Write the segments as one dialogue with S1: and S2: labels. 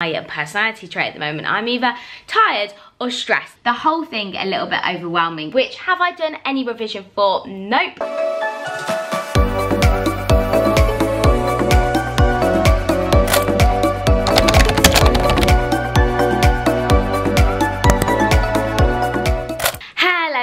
S1: my personality trait at the moment. I'm either tired or stressed. The whole thing a little bit overwhelming, which have I done any revision for? Nope.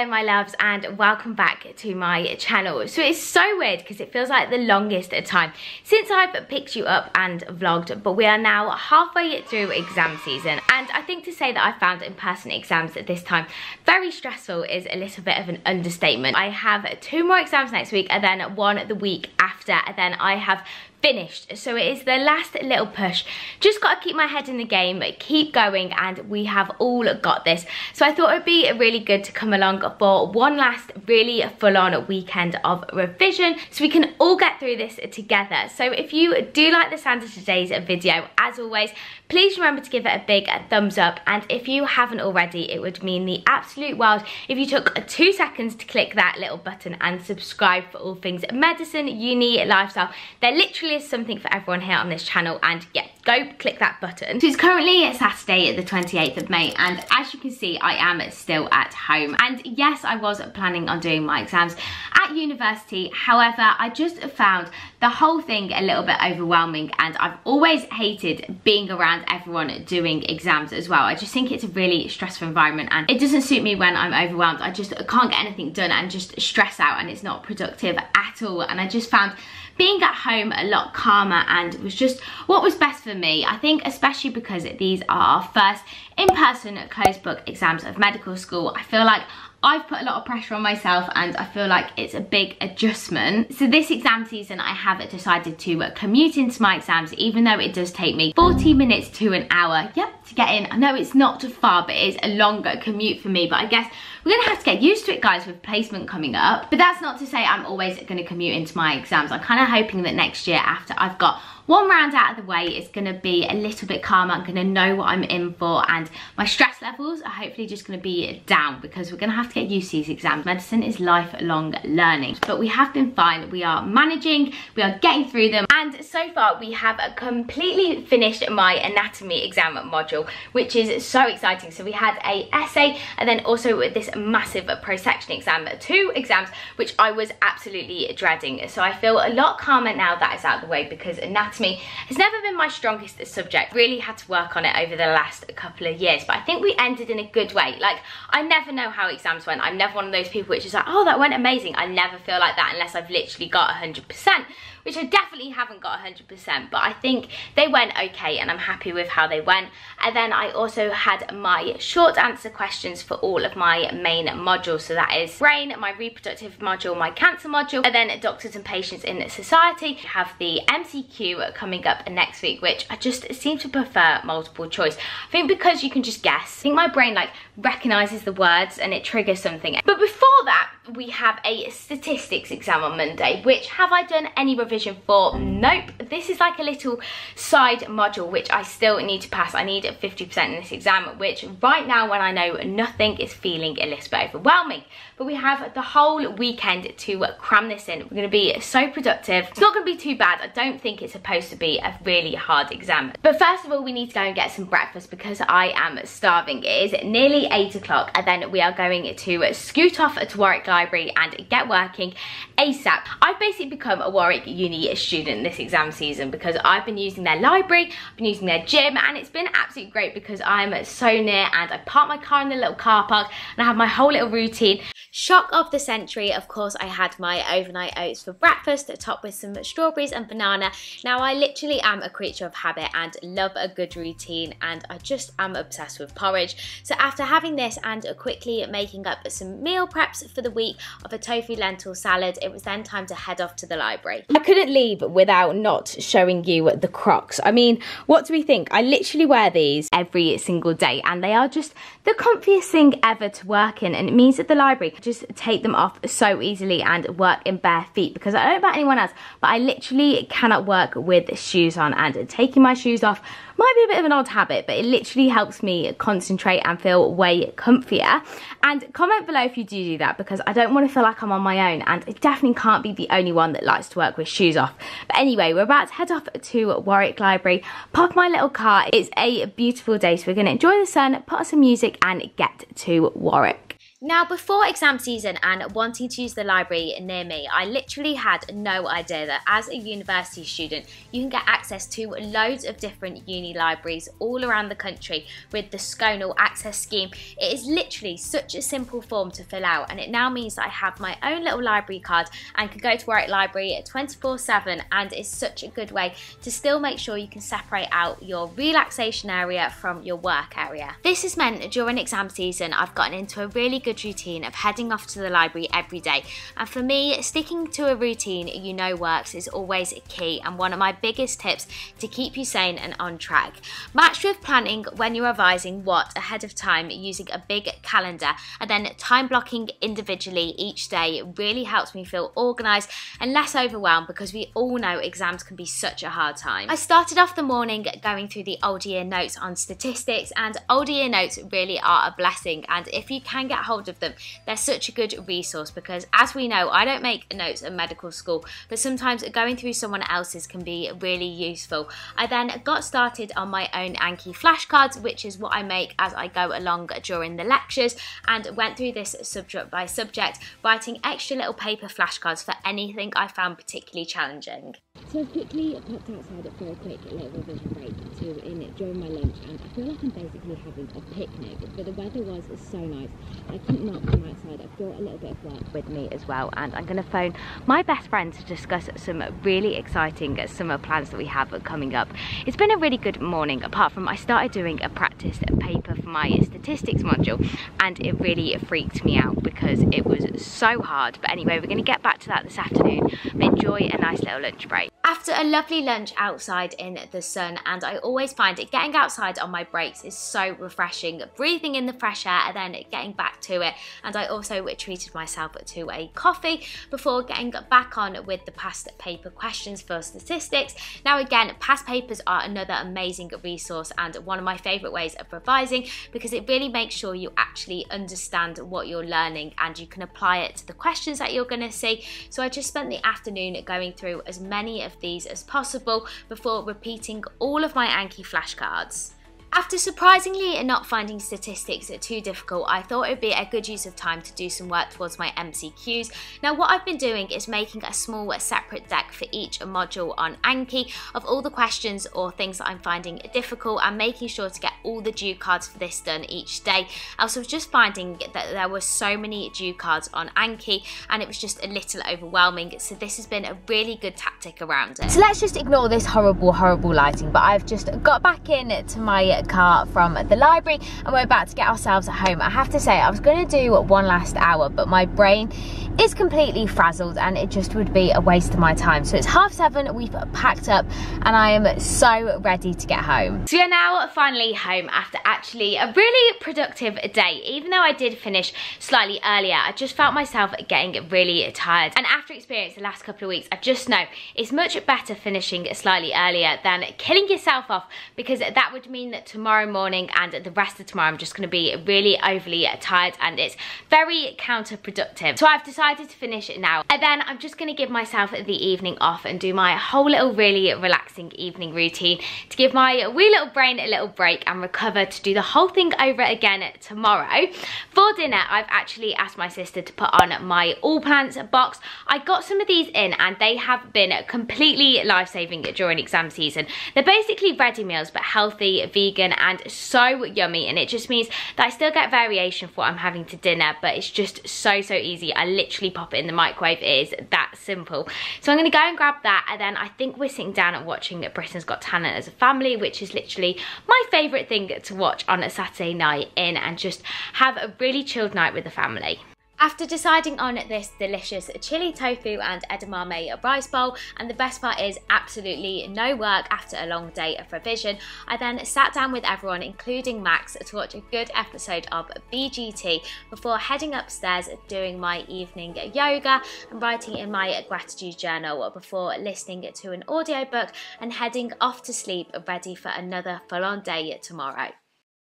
S1: My loves, and welcome back to my channel. So it's so weird because it feels like the longest time since I've picked you up and vlogged, but we are now halfway through exam season, and I think to say that I found in-person exams at this time very stressful is a little bit of an understatement. I have 2 more exams next week and then 1 the week after, and then I have finished. So it is the last little push. Just got to keep my head in the game, keep going, and we have all got this. So I thought it'd be really good to come along for one last really full-on weekend of revision so we can all get through this together. So if you do like the sound of today's video, as always, please remember to give it a big thumbs up, and if you haven't already, it would mean the absolute world if you took 2 seconds to click that little button and subscribe for all things medicine, uni, lifestyle. There literally is something for everyone here on this channel, and yeah, go click that button. So it's currently Saturday the 28th of May, and as you can see, I am still at home. And yes, I was planning on doing my exams at university. However, I just found the whole thing a little bit overwhelming, and I've always hated being around everyone doing exams as well. I just think it's a really stressful environment, and it doesn't suit me when I'm overwhelmed. I just can't get anything done and just stress out, and it's not productive at all. And I just found being at home a lot calmer and was just what was best for me. I think especially because these are our first in-person closed book exams of medical school, I feel like I've put a lot of pressure on myself, and I feel like it's a big adjustment. So this exam season, I have decided to commute into my exams, even though it does take me 40 minutes to an hour, yep, to get in. I know it's not too far, but it is a longer commute for me, but I guess we're gonna have to get used to it, guys, with placement coming up. But that's not to say I'm always gonna commute into my exams. I'm kind of hoping that next year, after I've got 1 round out of the way, it's gonna be a little bit calmer. I'm gonna know what I'm in for, and my stress levels are hopefully just gonna be down, because we're gonna have to get used to these exams. Medicine is lifelong learning, but we have been fine. We are managing, we are getting through them, and so far we have completely finished my anatomy exam module, which is so exciting. So we had a essay, and then also this massive prosection exam, 2 exams, which I was absolutely dreading. So I feel a lot calmer now that it's out of the way, because anatomy has never been my strongest subject. Really had to work on it over the last couple of years, but I think we ended in a good way. Like, I never know how exams went. I'm never one of those people which is like, oh, that went amazing. I never feel like that unless I've literally got 100%, which I definitely haven't got 100%, but I think they went okay, and I'm happy with how they went. And then I also had my short answer questions for all of my main modules. So that is brain, my reproductive module, my cancer module, and then doctors and patients in society. I have the MCQ coming up next week, which I just seem to prefer multiple choice. I think because you can just guess. I think my brain like recognizes the words and it triggers something. But before that, we have a statistics exam on Monday, which have I done any revision for? Nope. This is like a little side module which I still need to pass. I need 50% in this exam, which right now, when I know nothing, is feeling a little bit overwhelming. But we have the whole weekend to cram this in. We're going to be so productive. It's not going to be too bad. I don't think it's supposed to be a really hard exam. But first of all, we need to go and get some breakfast because I am starving. It is nearly 8 o'clock, and then we are going to scoot off to Warwick Library and get working ASAP. I've basically become a Warwick Uni student this exam season because I've been using their library, I've been using their gym, and it's been absolutely great because I'm so near, and I park my car in the little car park and I have my whole little routine. Shock of the century, of course, I had my overnight oats for breakfast, topped with some strawberries and banana. Now, I literally am a creature of habit and love a good routine, and I just am obsessed with porridge. So after having this and quickly making up some meal preps for the week of a tofu lentil salad, it was then time to head off to the library. I couldn't leave without not showing you the Crocs. I mean, what do we think? I literally wear these every single day, and they are just the comfiest thing ever to work in, and it means at the library just take them off so easily and work in bare feet, because I don't know about anyone else, but I literally cannot work with shoes on, and taking my shoes off Might be a bit of an odd habit, but it literally helps me concentrate and feel way comfier. And comment below if you do that, because I don't want to feel like I'm on my own, and I definitely can't be the only one that likes to work with shoes off. But anyway, we're about to head off to Warwick Library, pop my little car. It's a beautiful day, so we're going to enjoy the sun, put on some music and get to Warwick. Now, before exam season and wanting to use the library near me, I literally had no idea that as a university student, you can get access to loads of different uni libraries all around the country with the Sconal Access Scheme. It is literally such a simple form to fill out, and it now means that I have my own little library card and can go to Warwick Library 24/7, and it's such a good way to still make sure you can separate out your relaxation area from your work area. This has meant during exam season, I've gotten into a really good routine of heading off to the library every day, and for me, sticking to a routine you know works is always key and one of my biggest tips to keep you sane and on track. Matched with planning when you're revising what ahead of time using a big calendar and then time blocking individually each day really helps me feel organised and less overwhelmed, because we all know exams can be such a hard time. I started off the morning going through the old year notes on statistics, and old year notes really are a blessing, and if you can get hold of them, they're such a good resource, because as we know, I don't make notes at medical school, but sometimes going through someone else's can be really useful. I then got started on my own Anki flashcards, which is what I make as I go along during the lectures, and went through this subject by subject, writing extra little paper flashcards for anything I found particularly challenging.
S2: So I've quickly popped outside for a quick little revision break during my lunch, and I feel like I'm basically having a picnic, but the weather was so nice. I couldn't not come outside. I've brought a little bit of work
S1: with me as well, and I'm going to phone my best friend to discuss some really exciting summer plans that we have coming up. It's been a really good morning, apart from I started doing a practice paper for my statistics module, and it really freaked me out because it was so hard. But anyway, we're going to get back to that this afternoon, but enjoy a nice little lunch break. After a lovely lunch outside in the sun, and I always find it getting outside on my breaks is so refreshing, breathing in the fresh air and then getting back to it. And I also treated myself to a coffee before getting back on with the past paper questions for statistics. Now again, past papers are another amazing resource and one of my favourite ways of revising, because it really makes sure you actually understand what you're learning and you can apply it to the questions that you're going to see. So I just spent the afternoon going through as many of these as possible before repeating all of my Anki flashcards. After surprisingly not finding statistics too difficult, I thought it would be a good use of time to do some work towards my MCQs. Now what I've been doing is making a small separate deck for each module on Anki of all the questions or things that I'm finding difficult, and making sure to get all the due cards for this done each day. I was just finding that there were so many due cards on Anki and it was just a little overwhelming, so this has been a really good tactic around it. So let's just ignore this horrible lighting, but I've just got back into my car from the library and we're about to get ourselves home. I have to say, I was going to do one last hour, but my brain is completely frazzled and it just would be a waste of my time. So it's 7:30, we've packed up and I am so ready to get home. So we are now finally home after actually a really productive day. Even though I did finish slightly earlier, I just felt myself getting really tired, and after experience the last couple of weeks, I just know it's much better finishing slightly earlier than killing yourself off, because that would mean that tomorrow morning and the rest of tomorrow I'm just going to be really overly tired, and it's very counterproductive. So I've decided to finish it now, and then I'm just going to give myself the evening off and do my whole little really relaxing evening routine to give my wee little brain a little break and recover to do the whole thing over again tomorrow. For dinner, I've actually asked my sister to put on my all plants box. I got some of these in and they have been completely life-saving during exam season. They're basically ready meals but healthy, vegan and so yummy, and it just means that I still get variation for what I'm having to dinner, but it's just so easy. I literally pop it in the microwave. It is that simple. So I'm going to go and grab that, and then I think we're sitting down and watching Britain's Got Talent as a family, which is literally my favourite thing to watch on a Saturday night in and just have a really chilled night with the family. After deciding on this delicious chili tofu and edamame rice bowl, and the best part is absolutely no work after a long day of revision, I then sat down with everyone, including Max, to watch a good episode of BGT before heading upstairs, doing my evening yoga and writing in my gratitude journal before listening to an audiobook and heading off to sleep, ready for another full-on day tomorrow.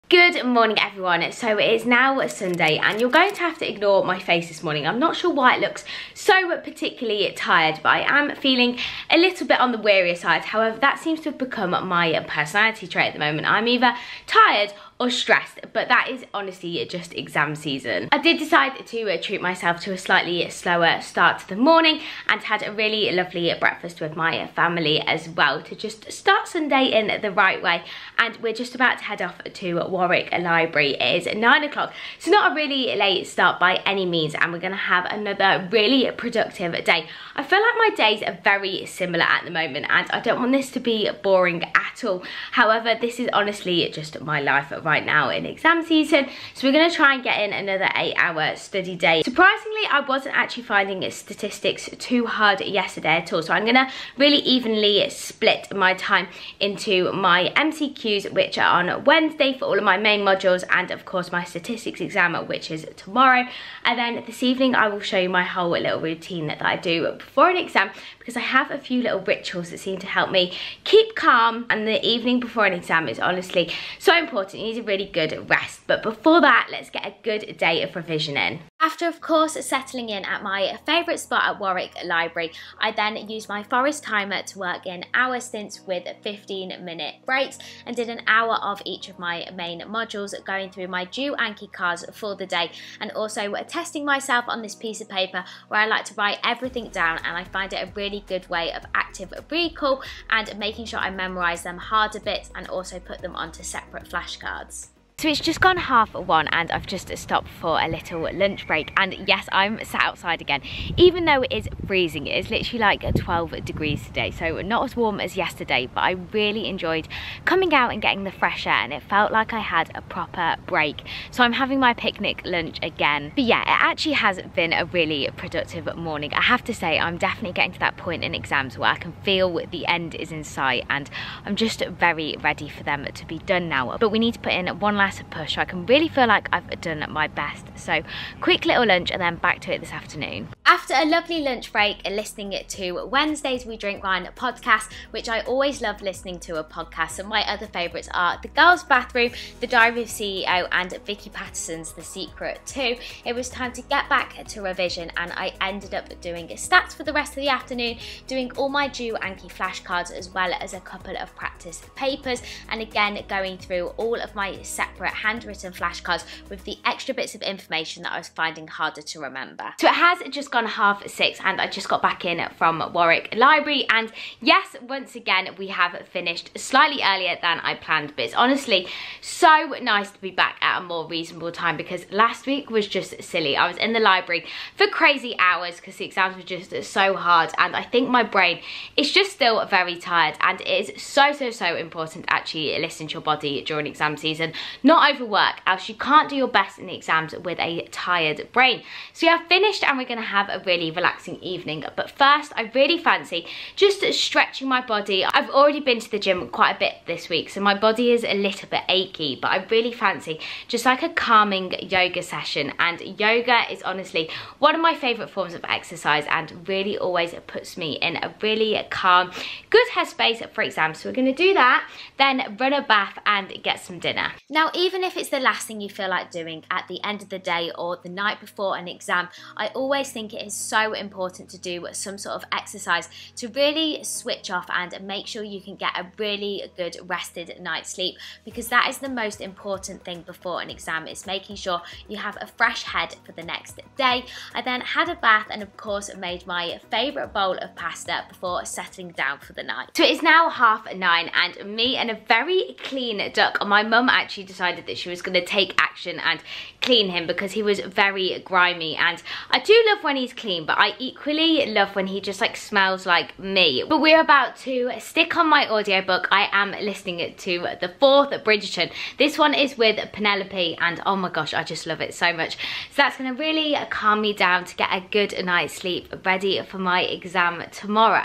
S1: Good morning everyone. So it is now Sunday and you're going to have to ignore my face this morning. I'm not sure why it looks so particularly tired, but I am feeling a little bit on the wearier side. However, that seems to have become my personality trait at the moment. I'm either tired or stressed, but that is honestly just exam season. I did decide to treat myself to a slightly slower start to the morning and had a really lovely breakfast with my family as well to just start Sunday in the right way. And we're just about to head off to Warwick Library. It is 9 o'clock, so not a really late start by any means, and we're gonna have another really productive day. I feel like my days are very similar at the moment and I don't want this to be boring at all. However, this is honestly just my life right now in exam season, so we're going to try and get in another 8-hour study day. Surprisingly, I wasn't actually finding statistics too hard yesterday at all, so I'm going to really evenly split my time into my MCQs, which are on Wednesday for all of my main modules, and of course my statistics exam, which is tomorrow. And then this evening I will show you my whole little routine that I do before an exam, because I have a few little rituals that seem to help me keep calm, and the evening before an exam is honestly so important. You need a really good rest. But before that, let's get a good day of revision in. After, of course, settling in at my favourite spot at Warwick Library, I then used my forest timer to work in hour stints with 15-minute breaks and did an hour of each of my main modules, going through my due Anki cards for the day and also testing myself on this piece of paper where I like to write everything down, and I find it a really good way of active recall and making sure I memorise them harder bits and also put them onto separate flashcards. So it's just gone 1:30 and I've just stopped for a little lunch break, and yes, I'm sat outside again. Even though it is freezing, it is literally like 12 degrees today, so not as warm as yesterday, but I really enjoyed coming out and getting the fresh air and it felt like I had a proper break. So I'm having my picnic lunch again. But yeah, it actually has been a really productive morning. I have to say, I'm definitely getting to that point in exams where I can feel the end is in sight and I'm just very ready for them to be done now. But we need to put in one last push so I can really feel like I've done my best. So quick little lunch and then back to it this afternoon. After a lovely lunch break and listening to Wednesdays We Drink Wine podcast, which I always love listening to a podcast, and my other favourites are The Girls' Bathroom, The Diary of CEO and Vicky Patterson's The Secret 2, it was time to get back to revision, and I ended up doing stats for the rest of the afternoon, doing all my due Anki flashcards as well as a couple of practice papers, and again going through all of my separate handwritten flashcards with the extra bits of information that I was finding harder to remember. So it has just gone 6:30 and I just got back in from Warwick Library, and yes, once again we have finished slightly earlier than I planned, but it's honestly so nice to be back at a more reasonable time because last week was just silly. I was in the library for crazy hours because the exams were just so hard, and I think my brain is just still very tired, and it is so important to actually listen to your body during exam season. Not overwork, else you can't do your best in the exams with a tired brain. So yeah, I've finished and we're going to have a really relaxing evening. But first, I really fancy just stretching my body. I've already been to the gym quite a bit this week, so my body is a little bit achy, but I really fancy just like a calming yoga session. And yoga is honestly one of my favourite forms of exercise and really always puts me in a really calm, good headspace for exams. So we're going to do that, then run a bath and get some dinner. Now, even if it's the last thing you feel like doing at the end of the day or the night before an exam, I always think it is so important to do some sort of exercise to really switch off and make sure you can get a really good rested night's sleep, because that is the most important thing before an exam, is making sure you have a fresh head for the next day. I then had a bath and of course made my favourite bowl of pasta before settling down for the night. So it is now 9:30 and me and a very clean duck, my mum actually decided decided that she was going to take action and clean him because he was very grimy. And I do love when he's clean, but I equally love when he just like smells like me. But we're about to stick on my audiobook. I am listening to the 4th Bridgerton. This one is with Penelope, and oh my gosh, I just love it so much. So that's going to really calm me down to get a good night's sleep ready for my exam tomorrow.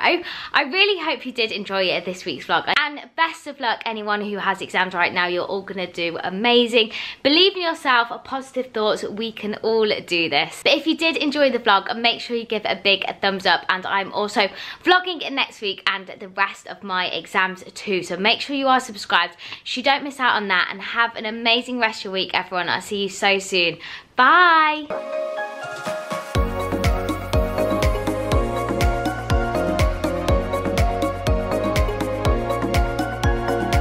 S1: I really hope you did enjoy this week's vlog, and best of luck anyone who has exams right now. You're all going to do amazing. Believe in yourself, positive thoughts, we can all do this. But if you did enjoy the vlog, make sure you give it a big thumbs up, and I'm also vlogging next week and the rest of my exams too, so make sure you are subscribed so you don't miss out on that. And have an amazing rest of your week, everyone. I'll see you so soon. Bye.